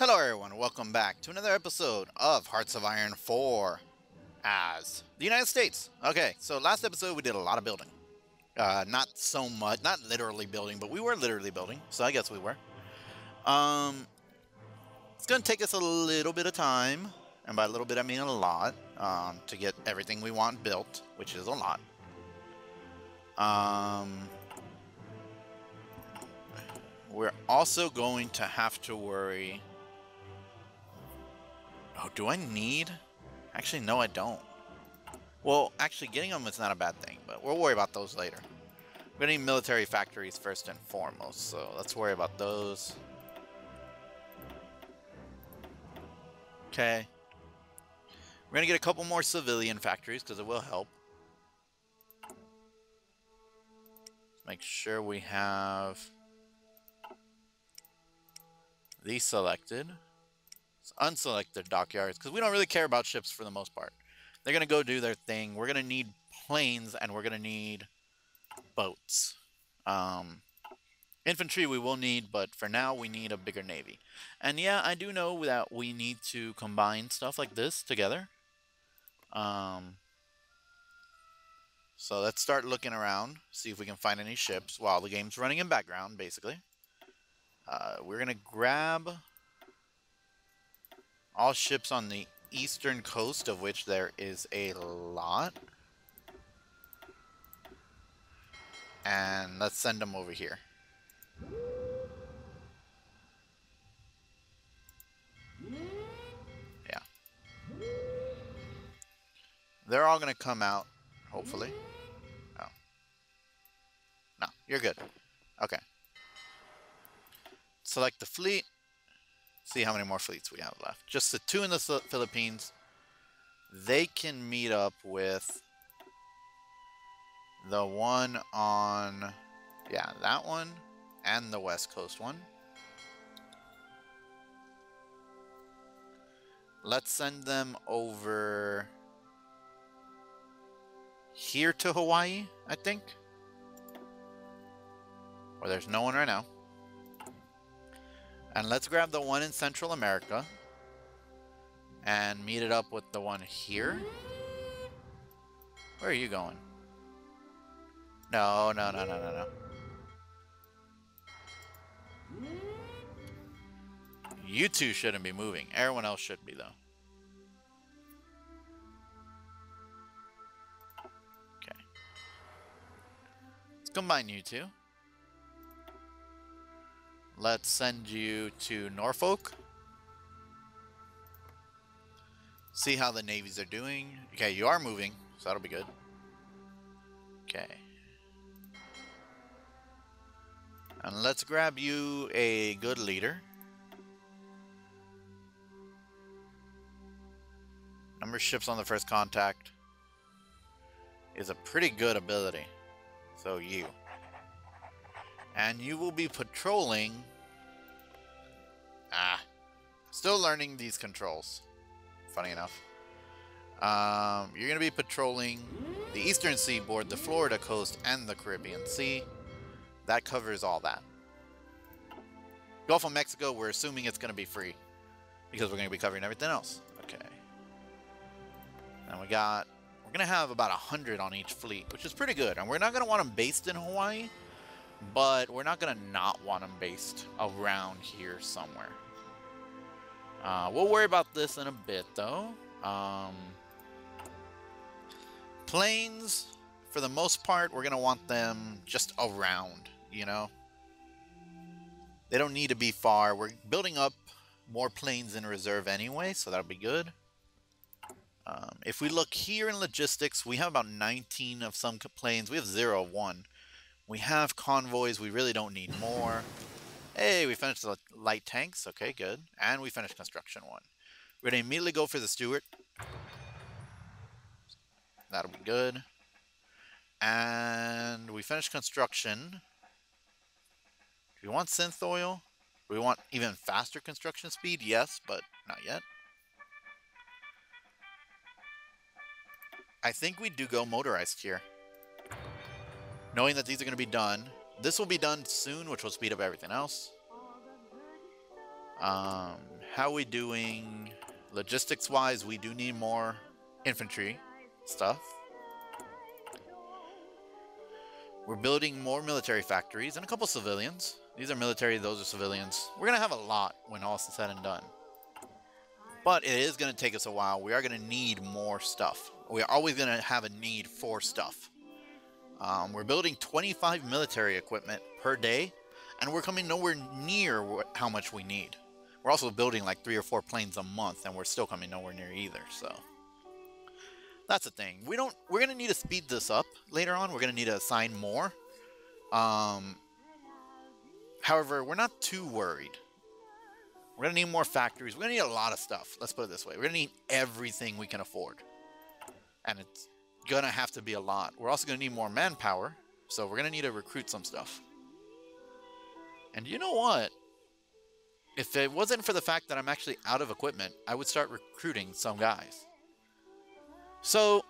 Hello everyone, welcome back to another episode of Hearts of Iron 4 as the United States. Okay, so last episode we did a lot of building. Not so much, not literally building, but we were literally building, so I guess we were. It's going to take us a little bit of time, and by a little bit I mean a lot, to get everything we want built, which is a lot. We're also going to have to worry... Oh, do I need... Actually, no, I don't. Well, actually, getting them is not a bad thing, but we'll worry about those later. We're going to need military factories first and foremost, so let's worry about those. Okay. We're going to get a couple more civilian factories, because it will help. Make sure we have these selected. Unselected dockyards, because we don't really care about ships for the most part. They're going to go do their thing. We're going to need planes, and we're going to need boats. Infantry we will need, but for now we need a bigger navy. And yeah, I do know that we need to combine stuff like this together. So let's start looking around, see if we can find any ships while the game's running in background, basically. We're going to grab all ships on the eastern coast, of which there is a lot. And let's send them over here. Yeah. They're all going to come out, hopefully. Oh. No, you're good. Okay. Select the fleet. See how many more fleets we have left. Just the two in the Philippines. They can meet up with the one on, yeah, that one and the West Coast one. Let's send them over here to Hawaii, I think. Or there's no one right now. And let's grab the one in Central America and meet it up with the one here. Where are you going? No. You two shouldn't be moving. Everyone else should be, though. Okay. Let's combine you two. Let's send you to Norfolk. See how the navies are doing. Okay, you are moving, so that'll be good. Okay. And let's grab you a good leader. Number of ships on the first contact is a pretty good ability. So you. And you will be patrolling... Still learning these controls. Funny enough. You're going to be patrolling the eastern seaboard, the Florida coast, and the Caribbean Sea. That covers all that. Gulf of Mexico, we're assuming it's going to be free, because we're going to be covering everything else. Okay. And we're going to have about 100 on each fleet, which is pretty good. And we're not going to want them based in Hawaii, but we're not going to not want them based around here somewhere. We'll worry about this in a bit, though. Planes, for the most part, we're going to want them just around, you know? They don't need to be far. We're building up more planes in reserve anyway, so that'll be good. If we look here in logistics, we have about 19 of some planes. We have 0 of one. We have convoys. We really don't need more. Hey, we finished the light tanks. Okay, good. And we finished construction 1. We're going to immediately go for the Stuart. That'll be good. And we finished construction. Do we want synth oil? Do we want even faster construction speed? Yes, but not yet. I think we do go motorized here. Knowing that these are going to be done. This will be done soon, which will speed up everything else. How are we doing logistics-wise? We do need more infantry stuff. We're building more military factories and a couple civilians. These are military, those are civilians. We're going to have a lot when all is said and done. But it is going to take us a while. We are going to need more stuff. We're always going to have a need for stuff. We're building 25 military equipment per day, and we're coming nowhere near how much we need. We're also building like 3 or 4 planes a month, and we're still coming nowhere near either, so... That's the thing. We're going to need to speed this up later on. We're going to need to assign more. However, we're not too worried. We're going to need more factories. We're going to need a lot of stuff. Let's put it this way. We're going to need everything we can afford. And it's going to have to be a lot. We're also going to need more manpower. So we're going to need to recruit some stuff. And you know what? If it wasn't for the fact that I'm actually out of equipment, I would start recruiting some guys. So,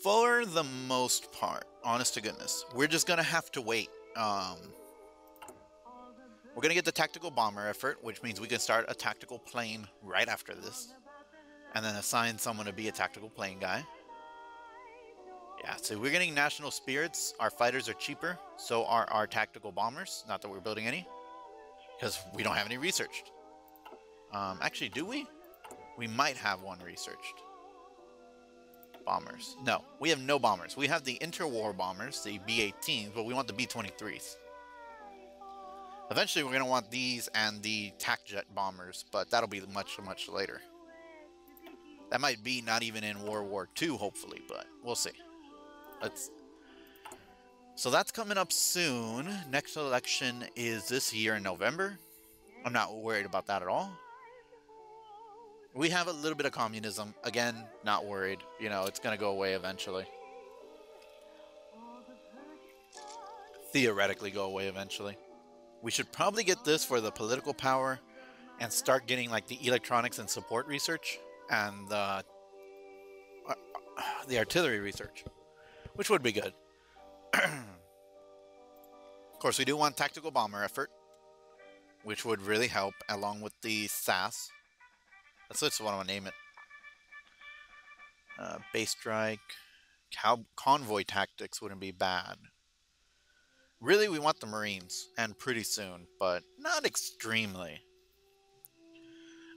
for the most part, honest to goodness, we're just going to have to wait. We're going to get the tactical bomber effort, which means we can start a tactical plane right after this. And then assign someone to be a tactical plane guy. Yeah, so we're getting national spirits. Our fighters are cheaper. So are our tactical bombers. Not that we're building any. Because we don't have any researched. Actually, do we? We might have one researched. Bombers. No, we have no bombers. We have the interwar bombers, the B-18s, but we want the B-23s. Eventually, we're going to want these and the tac jet bombers, but that'll be much, much later. That might be not even in World War II, hopefully, but we'll see. So that's coming up soon. Next election is this year in November. I'm not worried about that at all. We have a little bit of communism. Again, not worried. You know, it's going to go away eventually. Theoretically go away eventually. We should probably get this for the political power and start getting like the electronics and support research and the artillery research, which would be good. Of course, we do want tactical bomber effort, which would really help along with the SAS. That's what I want to name it. Base strike. Convoy tactics wouldn't be bad. Really, we want the Marines, and pretty soon, but not extremely.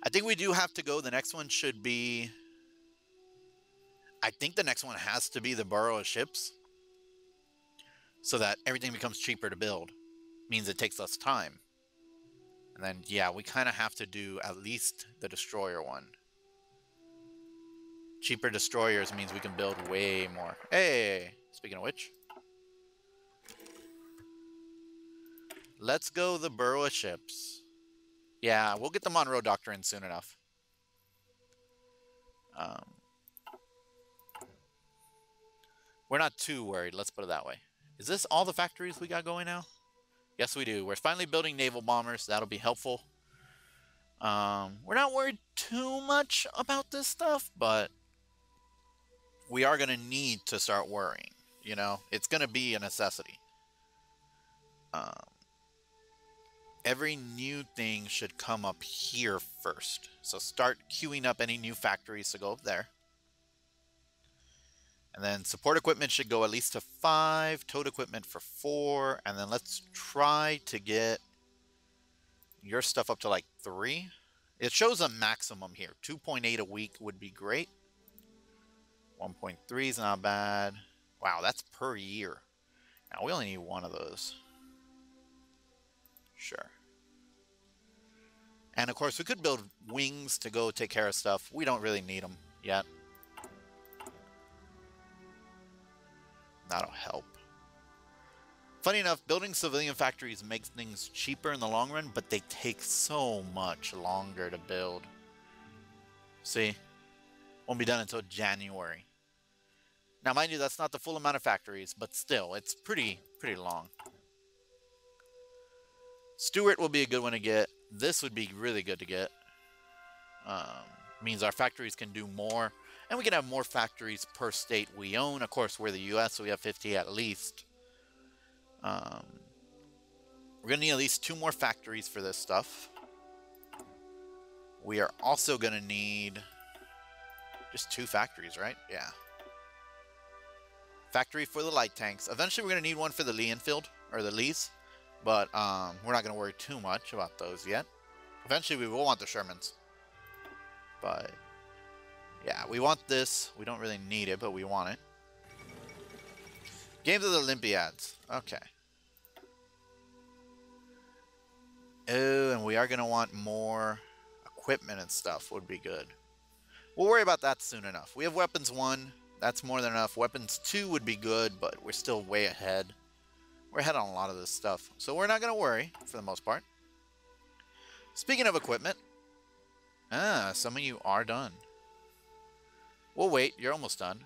I think we do have to go. The next one should be... I think the next one has to be the Borough of Ships. So that everything becomes cheaper to build. Means it takes less time. And then, yeah, we kind of have to do at least the destroyer one. Cheaper destroyers means we can build way more. Hey, speaking of which. Let's go the Borough of Ships. Yeah, we'll get the Monroe Doctrine soon enough. We're not too worried, let's put it that way. Is this all the factories we got going now? Yes, we do. We're finally building naval bombers. That'll be helpful. We're not worried too much about this stuff, but we are going to need to start worrying. You know, it's going to be a necessity. Every new thing should come up here first. So start queuing up any new factories to go up there. And then support equipment should go at least to 5, towed equipment for 4, and then let's try to get your stuff up to like 3. It shows a maximum here. 2.8 a week would be great. 1.3 is not bad. Wow, that's per year. Now we only need one of those. Sure. And of course we could build wings to go take care of stuff. We don't really need them yet. That'll help. Funny enough, building civilian factories makes things cheaper in the long run, but they take so much longer to build. See? Won't be done until January. Now, mind you, that's not the full amount of factories, but still, it's pretty long. Stuart will be a good one to get. This would be really good to get. Means our factories can do more. And we can have more factories per state we own. Of course, we're the U.S., so we have 50 at least. We're going to need at least 2 more factories for this stuff. We are also going to need just 2 factories, right? Yeah. Factory for the light tanks. Eventually, we're going to need one for the Lee Enfield, or the Lees. But we're not going to worry too much about those yet. Eventually, we will want the Shermans. But, yeah, we want this. We don't really need it, but we want it. Games of the Olympiads. Okay. Oh, and we are going to want more equipment and stuff would be good. We'll worry about that soon enough. We have Weapons 1. That's more than enough. Weapons 2 would be good, but we're still way ahead. We're ahead on a lot of this stuff. So we're not going to worry, for the most part. Speaking of equipment. Some of you are done. We'll wait. You're almost done.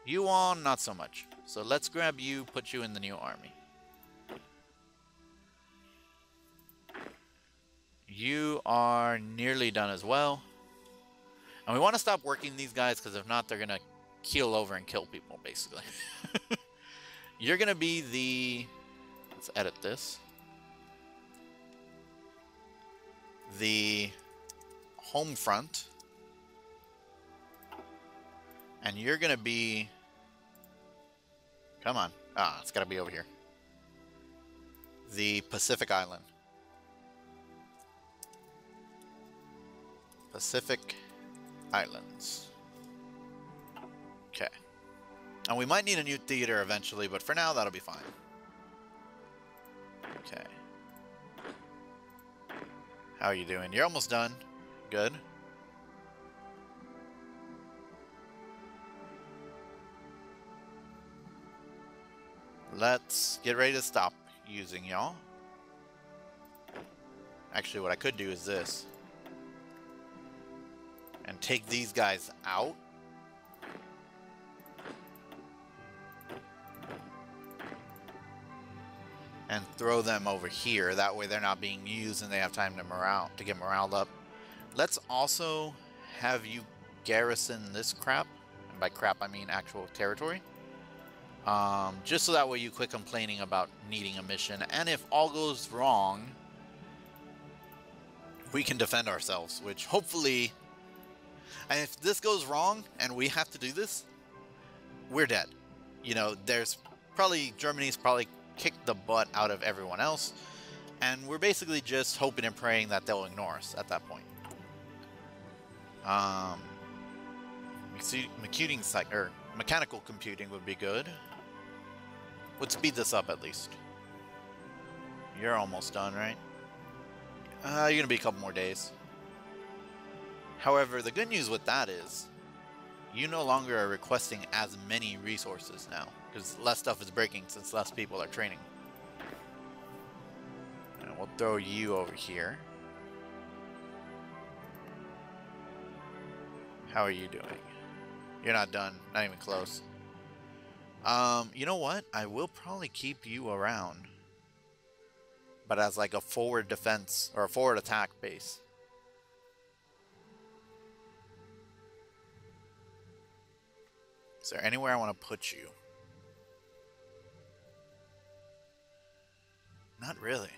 You all, not so much. So let's grab you, put you in the new army. You are nearly done as well. And we want to stop working these guys, because if not, they're going to keel over and kill people, basically. You're going to be the... Let's edit this. The home front. And you're going to be... Come on. It's got to be over here. The Pacific Island. Pacific Islands. Okay. And we might need a new theater eventually, but for now, that'll be fine. Okay. How are you doing? You're almost done. Good. Let's get ready to stop using y'all. Actually, what I could do is this. And take these guys out. And throw them over here. That way they're not being used and they have time to get morale up. Let's also have you garrison this crap. And by crap, I mean actual territory. Just so that way you quit complaining about needing a mission. And if all goes wrong, we can defend ourselves, which hopefully... And if this goes wrong and we have to do this, we're dead. You know, there's probably... Germany's probably kicked the butt out of everyone else. And we're basically just hoping and praying that they'll ignore us at that point. Mechanical computing would be good. Would speed this up at least. You're almost done, right? You're going to be a couple more days. However, the good news with that is you no longer are requesting as many resources now, because less stuff is breaking since less people are training. And we'll throw you over here. How are you doing? You're not done. Not even close. You know what? I will probably keep you around. But as like a forward defense or a forward attack base. Is there anywhere I want to put you? Not really.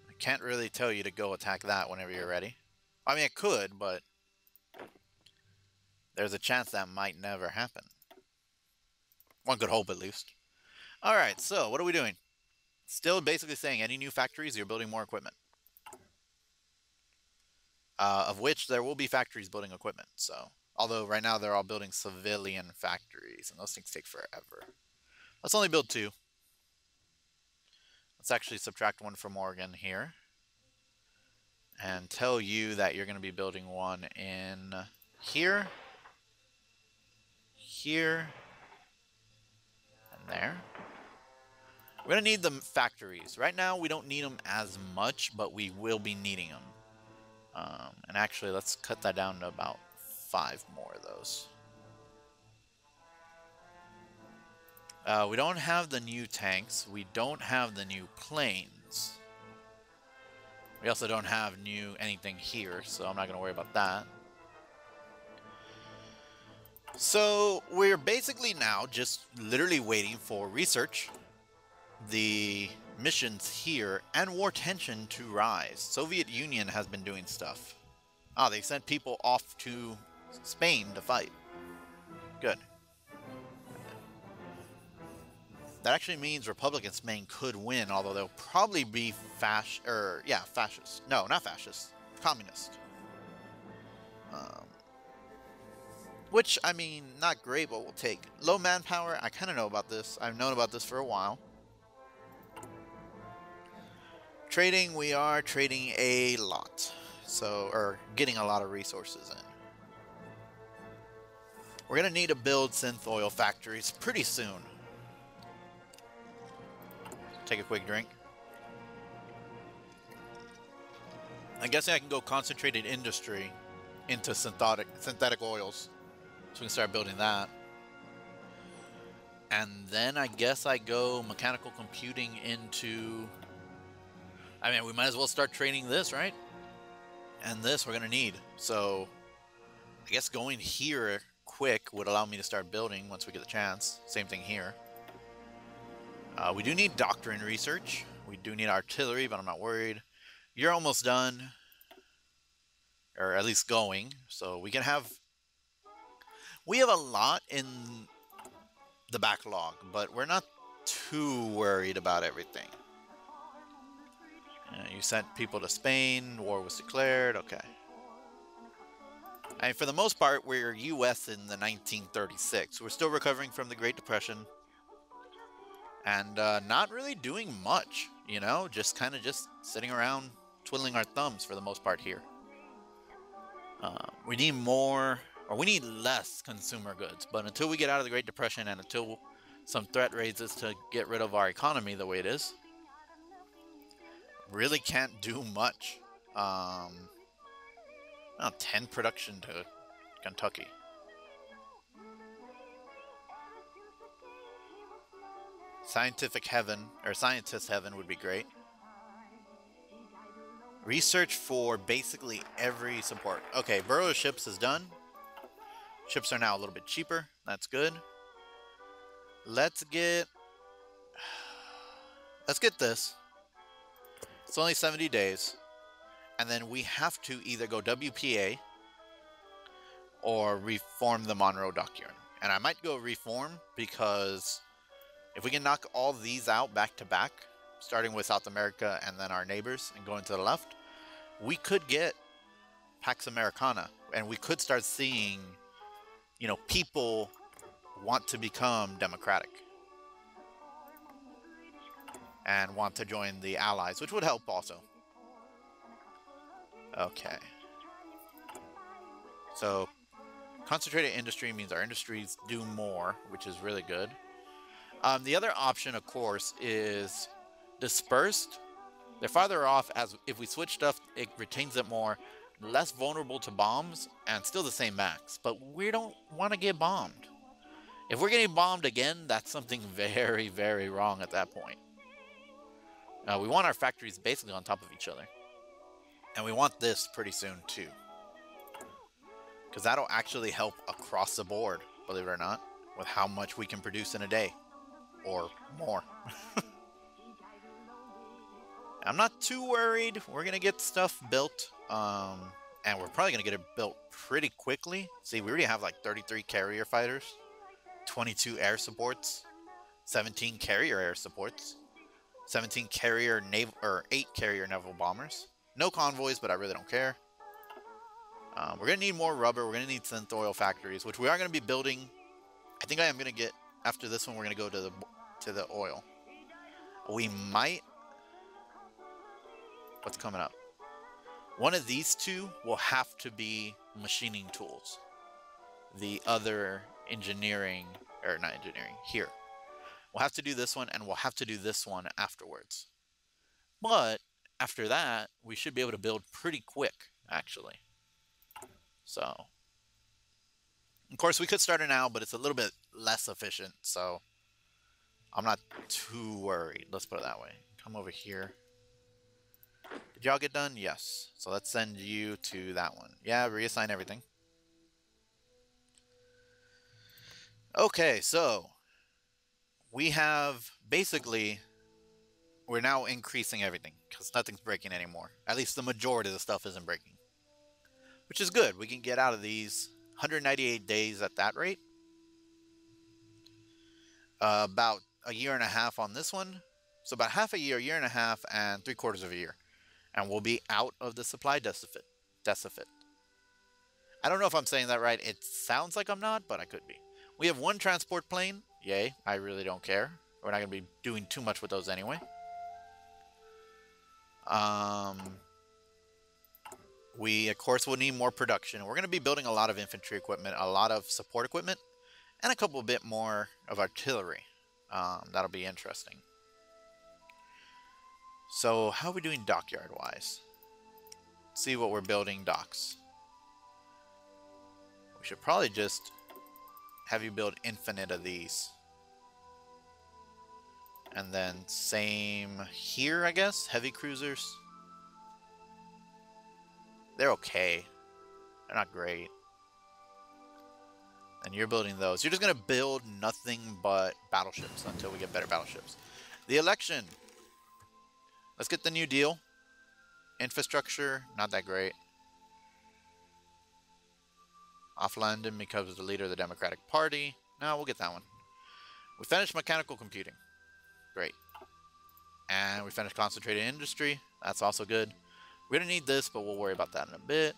I can't really tell you to go attack that whenever you're ready. I mean, I could, but there's a chance that might never happen. One could hope, at least. Alright, so what are we doing? Still basically saying any new factories, you're building more equipment. Of which there will be factories building equipment, so... Although right now they're all building civilian factories, and those things take forever. Let's only build 2. Let's actually subtract 1 from Oregon here. And tell you that you're going to be building one in here, here, and there. We're going to need the factories. Right now we don't need them as much, but we will be needing them. And actually, let's cut that down to about 5 more of those. We don't have the new tanks. We don't have the new planes. We also don't have anything here, so I'm not going to worry about that. So we're basically now just literally waiting for research, the missions here and war tension to rise. Soviet Union has been doing stuff. Ah, they sent people off to Spain to fight. Good. That actually means Republican Spain could win, although they'll probably be fascist. No, not fascist. Communist. Which, I mean, not great, but we'll take. Low manpower, I kind of know about this. I've known about this for a while. Trading, we are trading a lot. Or getting a lot of resources in. We're going to need to build synth oil factories pretty soon. Take a quick drink. I guess I can go concentrated industry into synthetic oils. So we can start building that. And then I guess I go mechanical computing into... I mean, we might as well start training this, right? And this we're going to need. So I guess going here quick would allow me to start building once we get the chance. Same thing here. We do need doctrine research. We do need artillery, but I'm not worried. You're almost done. Or at least going. So we can have... We have a lot in the backlog, but we're not too worried about everything. You sent people to Spain. War was declared. Okay. And for the most part, we're U.S. in the 1936. We're still recovering from the Great Depression. And not really doing much, you know? Just kind of just sitting around twiddling our thumbs for the most part here. We need more... Or we need less consumer goods. But until we get out of the Great Depression and until some threat raises to get rid of our economy the way it is, really can't do much. 10 production to Kentucky. Scientific heaven, or scientist heaven would be great. Research for basically every support. Okay, Burrow ships is done. Ships are now a little bit cheaper. That's good. Let's get this. It's only 70 days. And then we have to either go WPA or reform the Monroe Dockyard. And I might go reform because if we can knock all these out back to back, starting with South America and then our neighbors and going to the left, we could get Pax Americana and we could start seeing, you know, people want to become democratic and want to join the Allies, which would help also. Okay. So, concentrated industry means our industries do more, which is really good. The other option, of course, is dispersed. They're farther off, as if we switch stuff, it retains it more. Less vulnerable to bombs, and still the same max. But we don't want to get bombed. If we're getting bombed again, that's something very, very wrong at that point. We want our factories basically on top of each other. And we want this pretty soon, too. Because that'll actually help across the board, believe it or not, with how much we can produce in a day. Or more. I'm not too worried. We're going to get stuff built. And we're probably going to get it built pretty quickly. See, we already have like 33 carrier fighters, 22 air supports, 17 carrier air supports, 17 carrier naval, or 8 carrier naval bombers. No convoys, but I really don't care. We're going to need more rubber. We're going to need synth oil factories, which we are going to be building. I think I am going to get, after this one, we're going to go to the oil. We might... What's coming up? One of these two will have to be machining tools. The other engineering, or not engineering, here. We'll have to do this one, and we'll have to do this one afterwards. But after that, we should be able to build pretty quick, actually. So, of course, we could start it now, but it's a little bit less efficient, so I'm not too worried. Let's put it that way. Come over here. Did y'all get done? Yes. So let's send you to that one. Yeah, reassign everything. Okay, so we have basically, we're now increasing everything because nothing's breaking anymore. At least the majority of the stuff isn't breaking, which is good. We can get out of these 198 days at that rate. About a year and a half on this one. So about half a year and a half, and 3/4 of a year. And we'll be out of the supply deficit. I don't know if I'm saying that right. It sounds like I'm not, but I could be. We have one transport plane. Yay. I really don't care. We're not going to be doing too much with those anyway. We, of course, will need more production. We're going to be building a lot of infantry equipment, a lot of support equipment, and a couple bit more of artillery. That'll be interesting. So, how are we doing dockyard-wise? See what we're building docks. We should probably just have you build infinite of these. And then same here, I guess. Heavy cruisers. They're okay. They're not great. And you're building those. You're just going to build nothing but battleships until we get better battleships. The election. Let's get the New Deal. Infrastructure, not that great. Off London becomes the leader of the Democratic Party. No, we'll get that one. We finished mechanical computing. Great. And we finished concentrated industry. That's also good. We're going to need this, but we'll worry about that in a bit.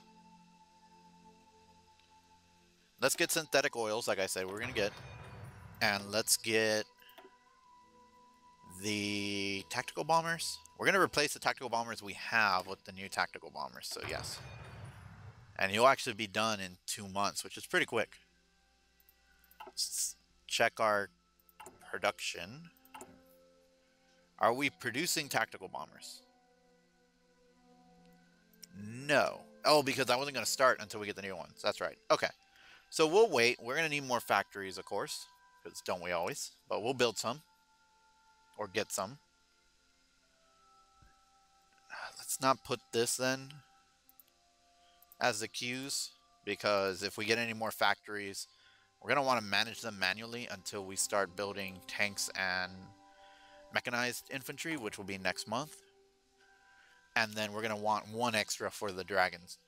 Let's get synthetic oils, like I said, we're going to get. And let's get the tactical bombers. We're going to replace the tactical bombers we have with the new tactical bombers, so yes. And you'll actually be done in 2 months, which is pretty quick. Let's check our production. Are we producing tactical bombers? No. Oh, because I wasn't going to start until we get the new ones. That's right. Okay. So we'll wait. We're going to need more factories, of course, because don't we always? But we'll build some. Or get some. Let's not put this then as the queues, because if we get any more factories, we're going to want to manage them manually until we start building tanks and mechanized infantry, which will be next month. And then we're going to want one extra for the dragons.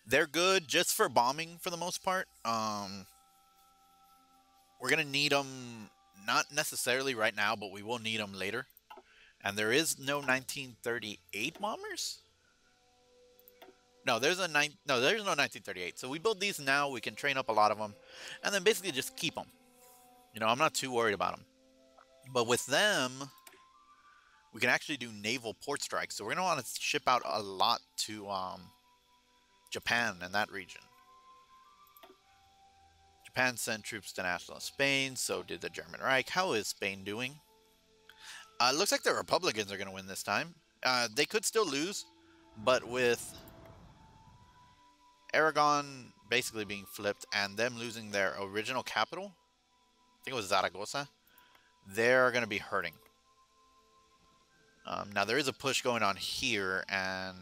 They're good just for bombing for the most part. We're going to need them, not necessarily right now, but we will need them later. And there is no 1938 bombers? No, there's no 1938. So we build these now, we can train up a lot of them, and then basically just keep them. You know, I'm not too worried about them. But with them, we can actually do naval port strikes. So we're going to want to ship out a lot to Japan and that region. Japan sent troops to national Spain, so did the German Reich. How is Spain doing? It looks like the Republicans are going to win this time. They could still lose, but with Aragon basically being flipped and them losing their original capital, I think it was Zaragoza, they're going to be hurting. Now there is a push going on here, and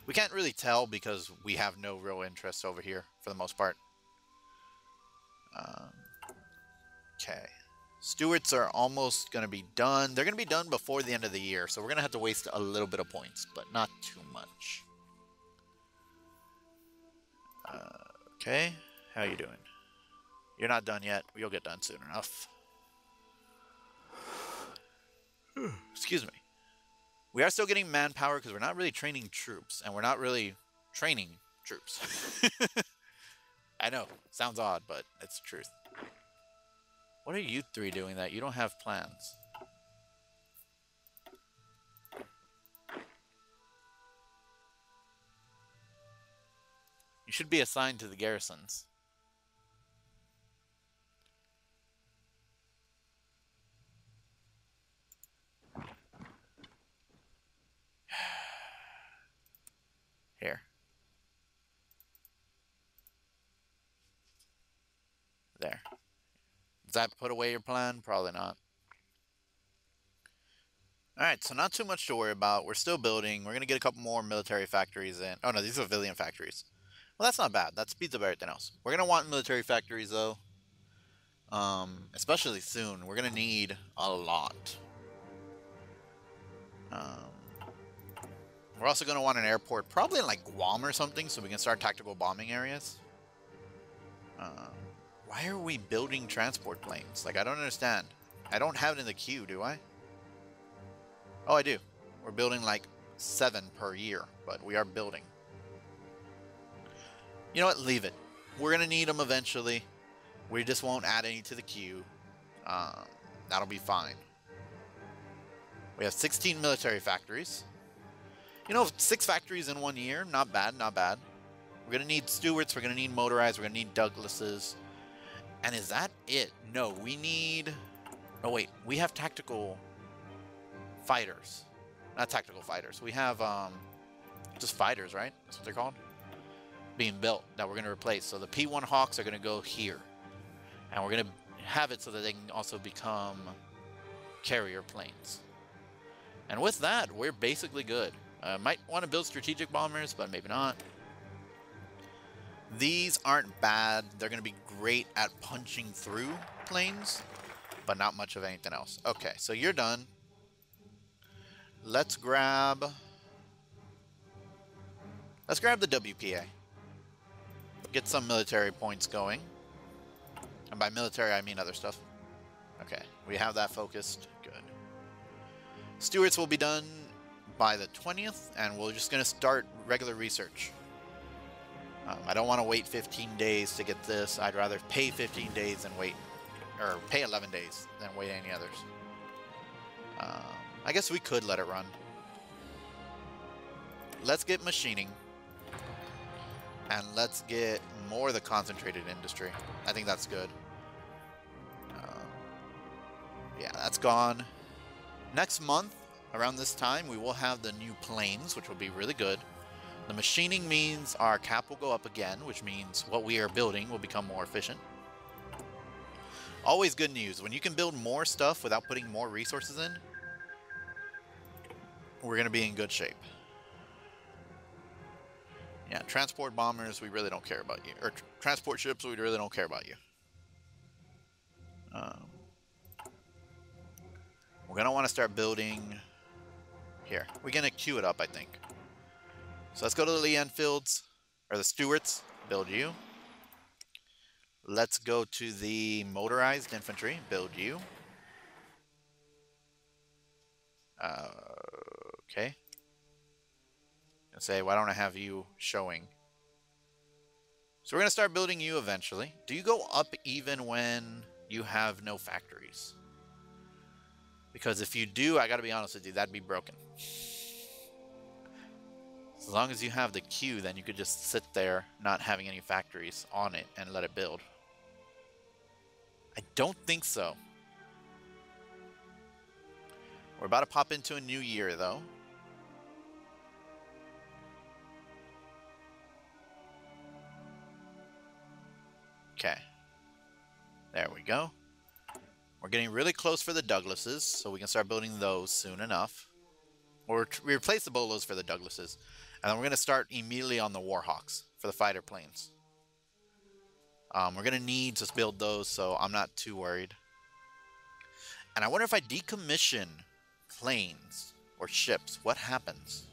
we can't really tell because we have no real interest over here for the most part. Okay. Stewards are almost going to be done. They're going to be done before the end of the year, so we're going to have to waste a little bit of points, but not too much. Okay. How you doing? You're not done yet. You'll get done soon enough. Excuse me. We are still getting manpower because we're not really training troops, and we're not really training troops. I know. Sounds odd, but it's the truth. What are you three doing that you don't have plans? You should be assigned to the garrisons. Here. There. Does that put away your plan? Probably not. Alright, so not too much to worry about. We're still building. We're going to get a couple more military factories in. Oh no, these are civilian factories. Well, that's not bad. That speeds up everything else. We're going to want military factories, though. especially soon. We're gonna need a lot. We're also gonna want an airport, probably in like Guam or something, so we can start tactical bombing areas. Why are we building transport planes? Like, I don't understand. I don't have it in the queue, do I? Oh, I do. We're building like 7 per year, but we are building. You know what? Leave it. We're gonna need them eventually. We just won't add any to the queue. That'll be fine. We have 16 military factories. You know, 6 factories in 1 year, not bad, not bad. We're gonna need Stewarts, we're gonna need motorized, we're gonna need Douglases. And is that it? No, we need... Oh wait, we have tactical fighters. Not tactical fighters. We have just fighters, right? That's what they're called. Being built that we're gonna replace. So the P1 Hawks are gonna go here. And we're gonna have it so that they can also become carrier planes. And with that, we're basically good. Might want to build strategic bombers, but maybe not. These aren't bad. They're going to be great at punching through planes, but not much of anything else. Okay, so you're done. Let's grab the WPA. Get some military points going. And by military, I mean other stuff. Okay, we have that focused. Good. Stewards will be done by the 20th, and we're just going to start regular research. I don't want to wait 15 days to get this. I'd rather pay 15 days than wait, or pay 11 days than wait any others. I guess we could let it run. Let's get machining. And let's get more of the concentrated industry. I think that's good. Yeah, that's gone. Next month, around this time, we will have the new planes, which will be really good. The machining means our cap will go up again, which means what we are building will become more efficient. Always good news. When you can build more stuff without putting more resources in, we're going to be in good shape. Yeah, transport bombers, we really don't care about you. Or transport ships, we really don't care about you. We're going to want to start building here. We're going to queue it up, I think. So let's go to the Lee Enfields, or the Stewarts, build you. Let's go to the motorized infantry, build you. Okay. I'll say, why don't I have you showing? So we're going to start building you eventually. Do you go up even when you have no factories? Because if you do, I got to be honest with you, that'd be broken. As long as you have the queue, then you could just sit there, not having any factories on it, and let it build. I don't think so. We're about to pop into a new year, though. Okay. There we go. We're getting really close for the Douglases, so we can start building those soon enough. Or we replace the Bolos for the Douglases. And then we're going to start immediately on the Warhawks for the fighter planes. We're going to need to build those, so I'm not too worried. And I wonder if I decommission planes or ships, what happens?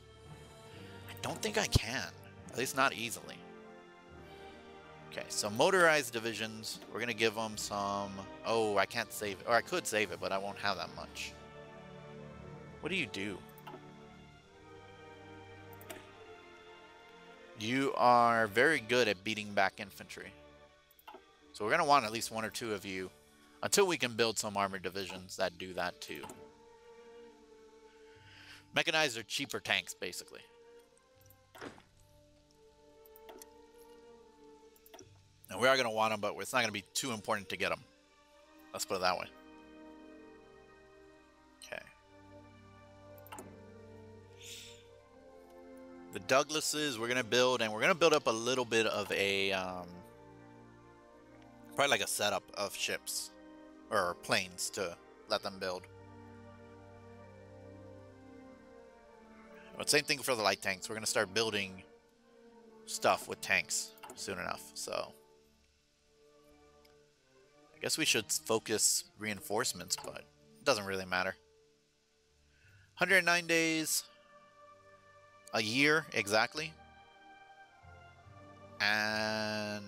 I don't think I can. At least not easily. Okay, so motorized divisions, we're going to give them some... Oh, I can't save it. Or I could save it, but I won't have that much. What do you do? You are very good at beating back infantry. So we're going to want at least 1 or 2 of you until we can build some armored divisions that do that too. Mechanized are cheaper tanks, basically. And we are going to want them, but it's not going to be too important to get them. Let's put it that way. Okay. The Douglases we're going to build, and we're going to build up a little bit of a... probably like a setup of ships. Or planes to let them build. But same thing for the light tanks. We're going to start building stuff with tanks soon enough, so... I guess we should focus reinforcements, but it doesn't really matter. 109 days, a year exactly, and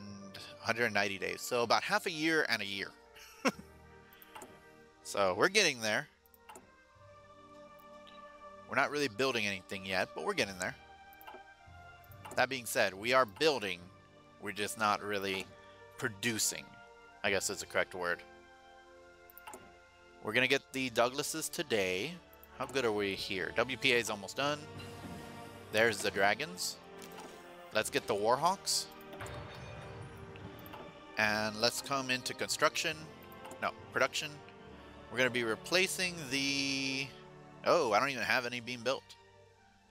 190 days. So about half a year and a year. So we're getting there. We're not really building anything yet, but we're getting there. That being said, we are building. We're just not really producing, I guess is the correct word. We're going to get the Douglases today. How good are we here? WPA is almost done. There's the Dragons. Let's get the Warhawks. And let's come into construction. No, production. We're going to be replacing the... Oh, I don't even have any being built.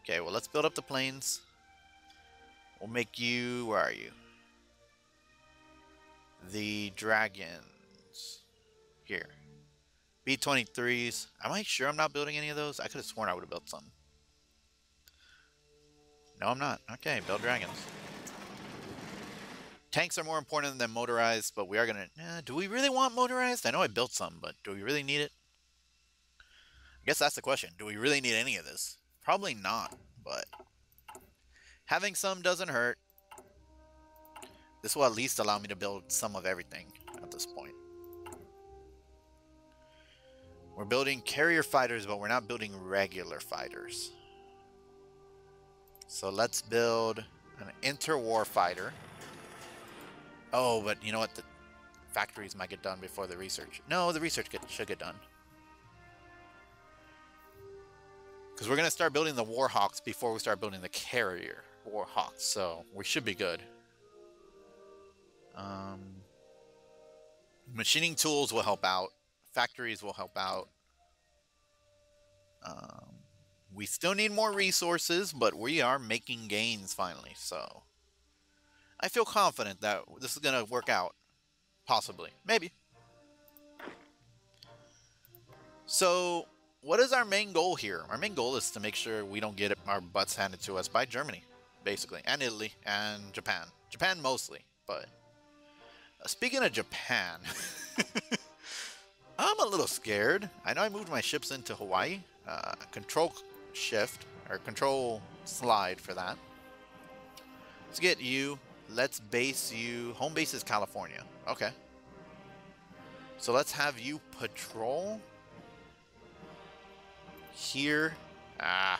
Okay, well, let's build up the planes. We'll make you... Where are you? The Dragons. Here. B-23s. Am I sure I'm not building any of those? I could have sworn I would have built some. No, I'm not. Okay, build Dragons. Tanks are more important than motorized, but we are going to... do we really want motorized? I know I built some, but do we really need it? I guess that's the question. Do we really need any of this? Probably not, but having some doesn't hurt. This will at least allow me to build some of everything at this point. We're building carrier fighters, but we're not building regular fighters. So let's build an interwar fighter. Oh, but you know what? The factories might get done before the research. No, the research should get done. Because we're going to start building the Warhawks before we start building the carrier Warhawks. So we should be good. Machining tools will help out. Factories will help out. We still need more resources, but we are making gains finally. So I feel confident that this is going to work out. Possibly. Maybe. So what is our main goal here? Our main goal is to make sure we don't get our butts handed to us by Germany, basically, and Italy, and Japan. Japan mostly, but speaking of Japan, I'm a little scared. I know I moved my ships into Hawaii. Control shift, or control slide for that. Let's get you. Let's base you. Home base is California. Okay. So let's have you patrol here. Are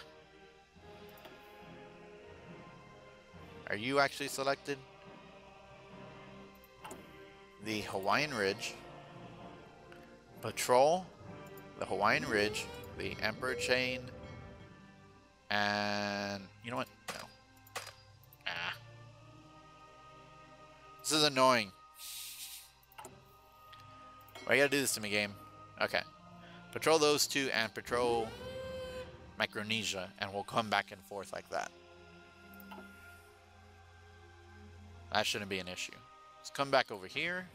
you actually selected? The Hawaiian Ridge. Patrol the Hawaiian Ridge, the Emperor Chain, and you know what? No. This is annoying. Why you gotta do this to me, game? Okay. Patrol those two and patrol Micronesia, and we'll come back and forth like that. That shouldn't be an issue. Let's come back over here.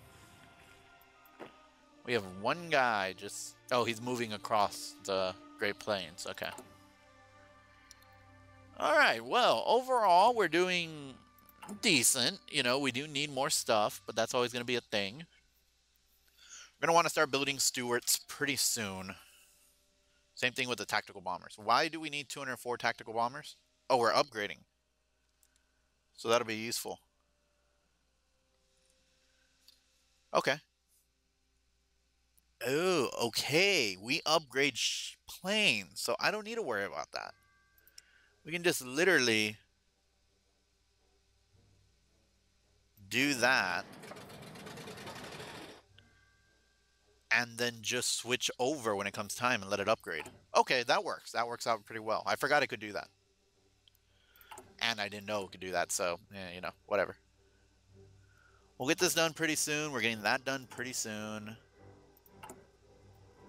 We have one guy just... Oh, he's moving across the Great Plains. Okay. Alright, well, overall, we're doing decent. You know, we do need more stuff, but that's always going to be a thing. We're going to want to start building Stuarts pretty soon. Same thing with the tactical bombers. Why do we need 204 tactical bombers? Oh, we're upgrading. So that'll be useful. Okay. Oh, okay. We upgrade planes, so I don't need to worry about that. We can just literally do that and then just switch over when it comes time and let it upgrade. Okay, that works. That works out pretty well. I forgot I could do that. And I didn't know it could do that, so, yeah, you know, whatever. We'll get this done pretty soon. We're getting that done pretty soon.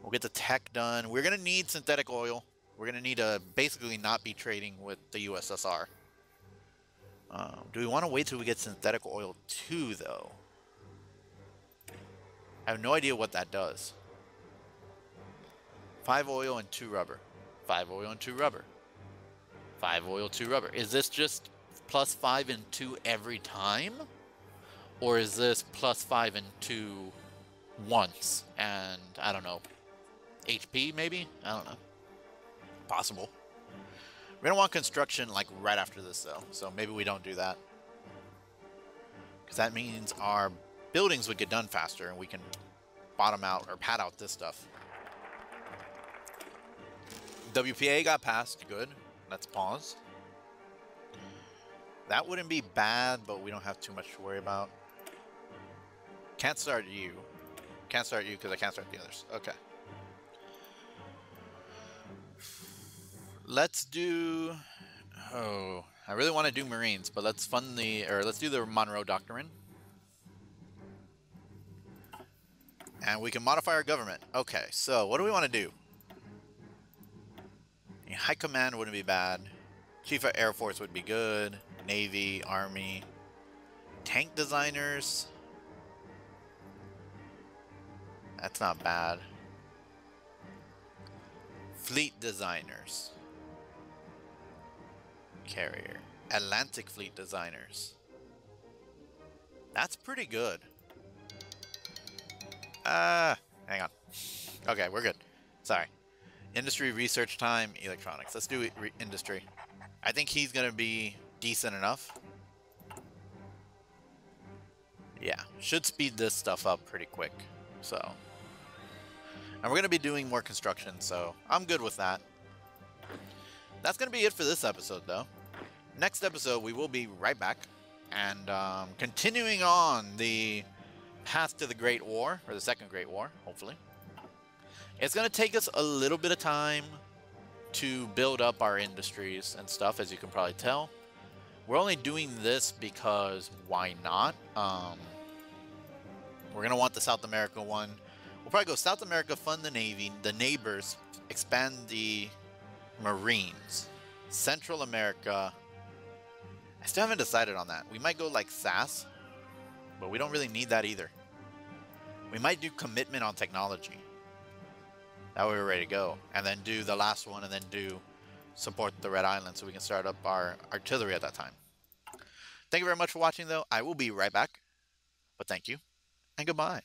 We'll get the tech done. We're going to need synthetic oil. We're going to need to basically not be trading with the USSR. Do we want to wait till we get synthetic oil too, though? I have no idea what that does. 5 oil and 2 rubber. 5 oil and 2 rubber. 5 oil, 2 rubber. Is this just plus 5 and 2 every time? Or is this plus 5 and 2 once, and I don't know, HP maybe? I don't know. Possible. We're gonna want construction like right after this though, so maybe we don't do that. Because that means our buildings would get done faster and we can bottom out or pad out this stuff. WPA got passed, good. Let's pause. That wouldn't be bad, but we don't have too much to worry about. Can't start you. Can't start you because I can't start the others. Okay. Let's do... Oh, I really want to do Marines, but let's fund the... Or let's do the Monroe Doctrine. And we can modify our government. Okay, so what do we want to do? High Command wouldn't be bad. Chief of Air Force would be good. Navy, Army. Tank designers. That's not bad. Fleet designers. Carrier. Atlantic Fleet designers. That's pretty good. Hang on. Okay, we're good. Sorry. Industry, research time, electronics. Let's do industry. I think he's going to be decent enough. Yeah, should speed this stuff up pretty quick. So, and we're going to be doing more construction, so I'm good with that. That's going to be it for this episode, though. Next episode, we will be right back. And continuing on the path to the Great War, or the Second Great War, hopefully. It's going to take us a little bit of time to build up our industries and stuff, as you can probably tell. We're only doing this because why not? We're going to want the South America one. We'll probably go South America, fund the Navy, the neighbors, expand the Marines. Central America. I still haven't decided on that. We might go like SAS, but we don't really need that either. We might do commitment on technology. That way we're ready to go. And then do the last one and then do support the Red Island so we can start up our artillery at that time. Thank you very much for watching though. I will be right back. But thank you and goodbye.